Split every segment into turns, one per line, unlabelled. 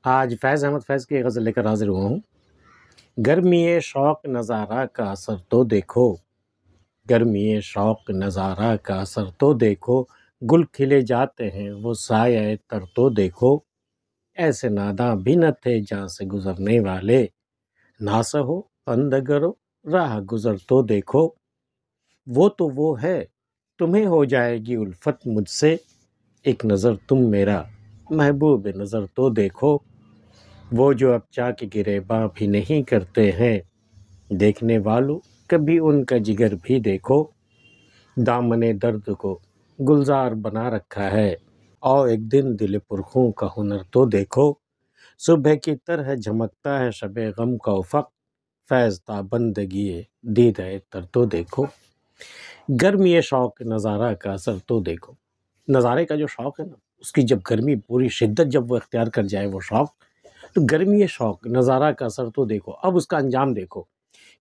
آج فیض احمد فیض کی غزل لے کر حاضر ہوا ہوں۔ گرمی شوق نظارہ کا اثر تو دیکھو، گرمی شوق نظارہ کا اثر تو دیکھو، گل کھلے جاتے ہیں وہ سایہ تر تو دیکھو، ایسے ناداں بھی نہ تھے جہاں سے گزرنے والے، نہ سہو پند کرو راہ گزر تو دیکھو، وہ تو وہ ہے تمہیں ہو جائے گی الفت مجھ سے، ایک نظر تم میرا محبوب نظر تو دیکھو، وہ جو اب چاک گریباں بھی نہیں کرتے ہیں، دیکھنے والوں کبھی ان کا جگر بھی دیکھو، دامن درد کو گلزار بنا رکھا ہے، اور ایک دن دل پرخوں کا ہنر تو دیکھو، صبح کی طرح جھمکتا ہے شب غم کا افق، فیض تابندگی دید تر تو دیکھو، گرمی شوق نظارہ کا اثر تو دیکھو۔ نظارے کا جو شوق ہے نا، اس کی جب گرمی پوری شدت جب وہ اختیار کر جائے وہ شوق، تو گرمی شوق نظارہ کا اثر تو دیکھو۔ اب اس کا انجام دیکھو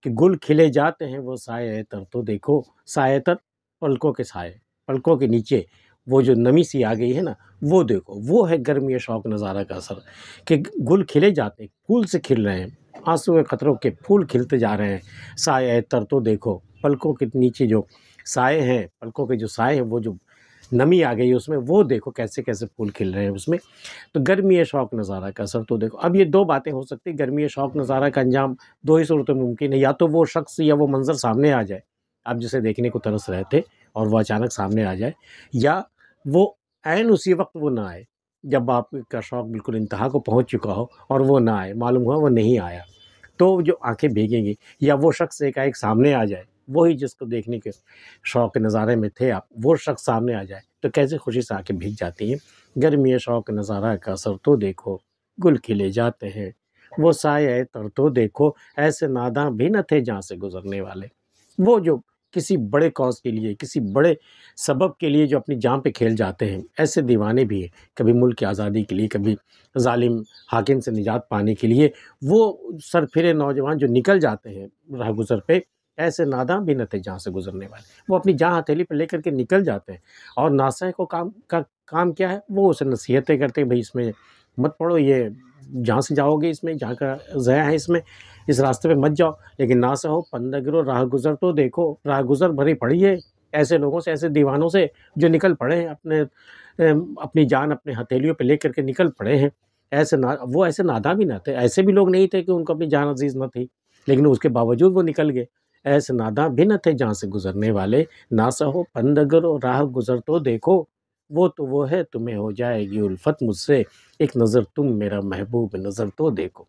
کہ گل کھلے جاتے ہیں وہ سایہ تر تو دیکھو، سایہ تر پلکوں کے سائے، پلکوں کے نیچے وہ جو نمی سی آ گئی ہے نا، وہ دیکھو، وہ ہے گرمی شوق نظارہ کا اثر، کہ گل کھلے جاتے ہیں، پھول سے کھل رہے ہیں، آنسو قطروں کے پھول کھلتے جا رہے ہیں، سایہ تر تو دیکھو، پلکوں کے نیچے جو سائے ہیں، پلکوں کے جو سائے ہیں، وہ جو نمی آ گئی اس میں، وہ دیکھو کیسے کیسے پھول کھل رہے ہیں اس میں، تو گرمی شوق نظارہ کا اثر تو دیکھو۔ اب یہ دو باتیں ہو سکتی، گرمی شوق نظارہ کا انجام دو ہی صورتیں ممکن ہے، یا تو وہ شخص یا وہ منظر سامنے آ جائے، آپ جسے دیکھنے کو ترس رہے تھے اور وہ اچانک سامنے آ جائے، یا وہ عین اسی وقت وہ نہ آئے جب آپ کا شوق بالکل انتہا کو پہنچ چکا ہو اور وہ نہ آئے، معلوم ہوا وہ نہیں آیا، تو جو آنکھیں بھیگیں گی، یا وہ شخص ایک سامنے آ جائے، وہی جس کو دیکھنے کے شوق نظارے میں تھے آپ، وہ شخص سامنے آ جائے تو کیسے خوشی سے آنکھیں بھیگ جاتی ہیں۔ گرمی شوق نظارہ کا اثر تو دیکھو، گل کھلے جاتے ہیں وہ سایہ تر تو دیکھو، ایسے ناداں بھی نہ تھے جہاں سے گزرنے والے، وہ جو کسی بڑے کاز کے لیے، کسی بڑے سبب کے لیے جو اپنی جان پہ کھیل جاتے ہیں، ایسے دیوانے بھی ہیں، کبھی ملک کی آزادی کے لیے، کبھی ظالم حاکم سے نجات پانے کے لیے، وہ سرفرے نوجوان جو نکل جاتے ہیں راہ گزر پہ، ایسے ناداں بھی نہ تھے جہاں سے گزرنے والے، وہ اپنی جان ہتھیلی پہ لے کر کے نکل جاتے ہیں، اور ناصح کو کام کیا ہے، وہ اسے نصیحتیں کرتے ہیں، بھئی اس میں مت پڑھو، یہ جہاں سے جاؤ گے اس میں، جہاں کا ضیاع ہے اس میں، اس راستے پہ مت جاؤ، لیکن ناصح ہو پندہ گرو راہ گزر تو دیکھو، راہ گزر بھری پڑی ہے ایسے لوگوں سے، ایسے دیوانوں سے جو نکل پڑے ہیں، اپنی جان اپنے ہتھیلیوں پہ لے کر کے نکل پڑے ہیں، وہ ایسے ناداں بھی نہ تھے، ایسے بھی لوگ نہیں تھے کہ ان کو اپنی جان عزیز نہ تھی، لیکن اس کے باوجود وہ نکل گئے، ایسے ناداں بھی نہ تھے جہاں سے گزرنے والے، ناصح ہو پند گرو راہ گزر تو دیکھو، وہ تو وہ ہے تمہیں ہو جائے گی الفت مجھ سے، ایک نظر تم میرا محبوب نظر تو دیکھو۔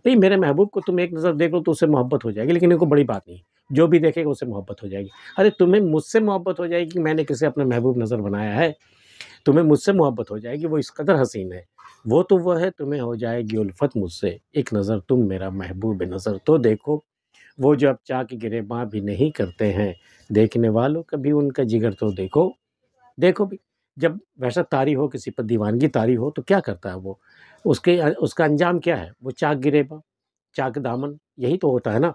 بھئی میرے محبوب کو تم ایک نظر دیکھو تو اسے محبت ہو جائے گی، لیکن یہ کوئی بڑی بات نہیں، جو بھی دیکھے گا اسے محبت ہو جائے گی۔ ارے تمہیں مجھ سے محبت ہو جائے گی کہ میں نے کسے اپنا محبوب نظر بنایا ہے، تمہیں مجھ سے محبت ہو جائے گی، وہ اس قدر حسین ہے، وہ تو وہ ہے تمہیں ہو جائے گی الفت مجھ سے، ایک نظر تم میرا محبوب نظر تو دیکھو، وہ جو اب چاک گریباں بھی نہیں کرتے ہیں، دیکھنے والوں کبھی ان کا جگر تو دیکھو۔ دیکھو بھی جب وحشت طاری ہو، کسی پر دیوانگی طاری ہو تو کیا کرتا ہے وہ، اس کا انجام کیا ہے، وہ چاک گریباں، چاک دامن، یہی تو ہوتا ہے نا۔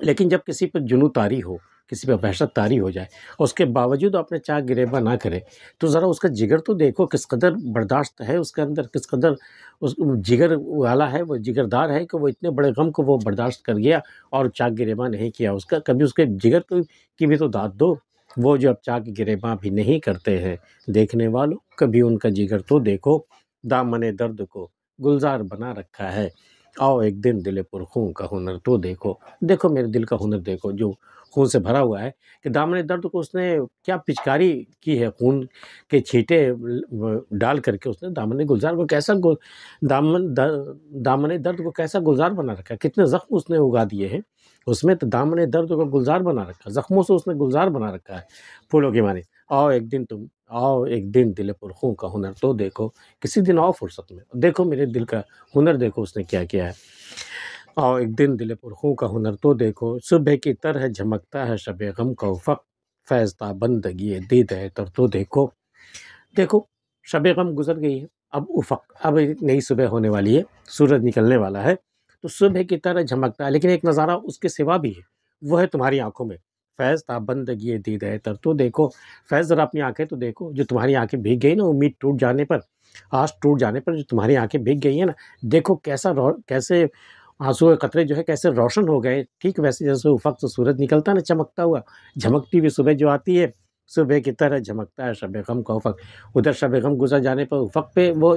لیکن جب کسی پر جنوں طاری ہو، کسی پر وحشت طاری ہو جائے، اس کے باوجود اپنے چاک گریباں نہ کرے، تو ذرا اس کا جگر تو دیکھو، کس قدر برداشت ہے اس کے اندر، کس قدر اس جگر والا ہے، وہ جگردار ہے کہ وہ اتنے بڑے غم کو وہ برداشت کر گیا اور چاک گریباں نہیں کیا، اس کا کبھی اس کے جگر کی بھی تو داد دو، وہ جو اب چاک گریباں بھی نہیں کرتے ہیں، دیکھنے والوں کبھی ان کا جگر تو دیکھو، دامن درد کو گلزار بنا رکھا ہے، آؤ ایک دن دل پرخوں کا ہنر تو دیکھو۔ دیکھو میرے دل کا ہنر دیکھو جو خون سے بھرا ہوا ہے، کہ دامن درد کو اس نے کیا پچکاری کی ہے، خون کے چھینٹے ڈال کر کے اس نے دامن گلزار کو دامن درد کو کیسا گلزار بنا رکھا ہے، کتنے زخم اس نے اگا دیے ہیں اس میں، تو دامن درد کو گلزار بنا رکھا ہے، زخموں سے اس نے گلزار بنا رکھا ہے پھولوں کی مانی۔ آؤ ایک دن دل پرخوں کا ہنر تو دیکھو، کسی دن آؤ فرصت میں دیکھو میرے دل کا ہنر، دیکھو اس نے کیا کیا ہے۔ آؤ ایک دن دل پرخوں کا ہنر تو دیکھو، صبح کی طرح جھمکتا ہے شب غم کا افق، فیض تابندگی دید تر تو دیکھو۔ دیکھو شب غم گزر گئی ہے، اب ایک نئی صبح ہونے والی ہے، سورج نکلنے والا ہے، تو صبح کی طرح جھمکتا ہے، لیکن ایک نظارہ اس کے سوا بھی ہے، وہ ہے تمہاری آنکھوں میں، فیض تابندگی دید تر تو دیکھو، فیض ذرا اپنی آنکھیں تو دیکھو، جو تمہاری آنکھیں بھیگ گئی نا امید ٹوٹ جانے پر، آج ٹوٹ جانے پر جو تمہاری آنکھیں بھیگ گئی ہیں نا، دیکھو کیسے آنسو کے قطرے جو ہے کیسے روشن ہو گئے، ٹھیک ویسے جیسے افق سے سورج نکلتا ہے نا چمکتا ہوا، جھمکتی ہوئی صبح جو آتی ہے، صبح کی طرح جھمکتا ہے شب غم کا افق، ادھر شب غم گزر جانے پر افق پہ وہ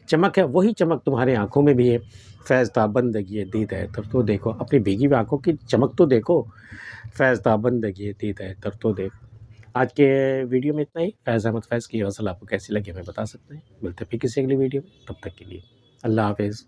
چمک ہے، وہی چمک تمہاری آنکھوں میں بھی ہے۔ فیض تاب بندگی دید ہے تر تو دیکھو، اپنی بھیگی ہوئی آنکھوں کی چمک تو دیکھو، فیض تاب بندگی دید ہے تر تو دیکھو۔ آج کے ویڈیو میں اتنا ہی۔ فیض احمد فیض کی غزل آپ کو کیسی لگی ہمیں بتا سکتے ہیں، ملتے ہیں پھر کسی اگلی ویڈیو میں، تب تک کے لیے اللہ حافظ۔